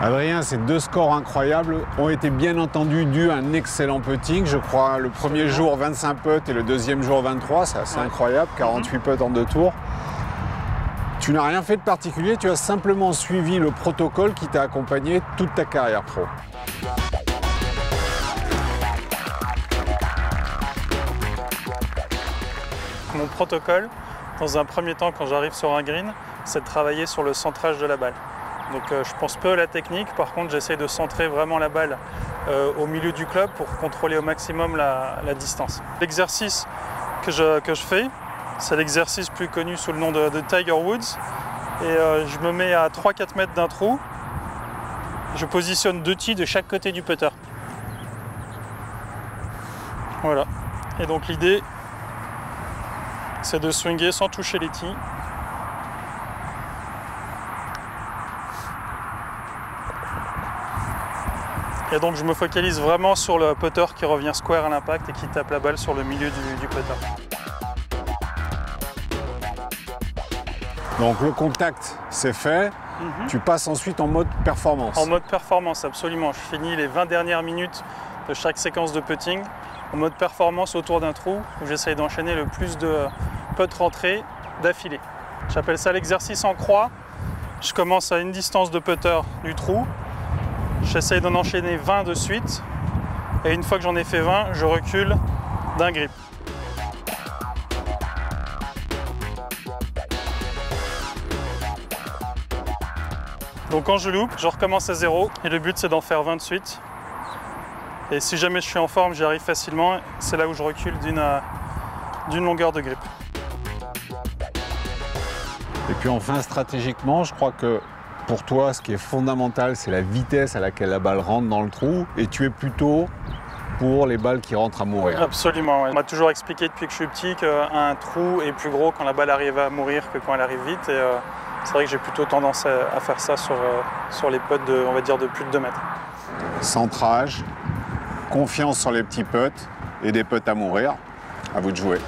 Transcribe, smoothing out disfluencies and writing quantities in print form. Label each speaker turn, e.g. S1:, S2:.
S1: Adrien, ces deux scores incroyables ont été bien entendu dus à un excellent putting. Je crois le premier jour 25 putts et le deuxième jour 23, c'est assez incroyable, 48 putts en 2 tours. Tu n'as rien fait de particulier, tu as simplement suivi le protocole qui t'a accompagné toute ta carrière pro.
S2: Mon protocole, dans un premier temps, quand j'arrive sur un green, c'est de travailler sur le centrage de la balle. Donc je pense peu à la technique, par contre j'essaie de centrer vraiment la balle au milieu du club pour contrôler au maximum la distance. L'exercice que je fais, c'est l'exercice plus connu sous le nom de Tiger Woods. Et je me mets à 3-4 mètres d'un trou. Je positionne 2 tees de chaque côté du putter. Voilà. Et donc l'idée, c'est de swinger sans toucher les tees. Et donc je me focalise vraiment sur le putter qui revient square à l'impact et qui tape la balle sur le milieu du putter.
S1: Donc le contact, c'est fait. Tu passes ensuite en mode performance.
S2: En mode performance, absolument. Je finis les 20 dernières minutes de chaque séquence de putting en mode performance autour d'un trou où j'essaye d'enchaîner le plus de putts rentrés d'affilée. J'appelle ça l'exercice en croix. Je commence à une distance de putter du trou. J'essaye d'en enchaîner 20 de suite. Et une fois que j'en ai fait 20, je recule d'un grip. Donc quand je loupe, je recommence à 0 et le but c'est d'en faire 20 de suite. Et si jamais je suis en forme, j'y arrive facilement. C'est là où je recule d'une longueur de grip.
S1: Et puis enfin, stratégiquement, je crois que pour toi, ce qui est fondamental, c'est la vitesse à laquelle la balle rentre dans le trou. Et tu es plutôt pour les balles qui rentrent à mourir.
S2: Absolument, ouais. On m'a toujours expliqué depuis que je suis petit qu'un trou est plus gros quand la balle arrive à mourir que quand elle arrive vite. Et c'est vrai que j'ai plutôt tendance à faire ça sur les putts on va dire, de plus de 2 mètres.
S1: Centrage, confiance sur les petits putts et des putts à mourir. À vous de jouer.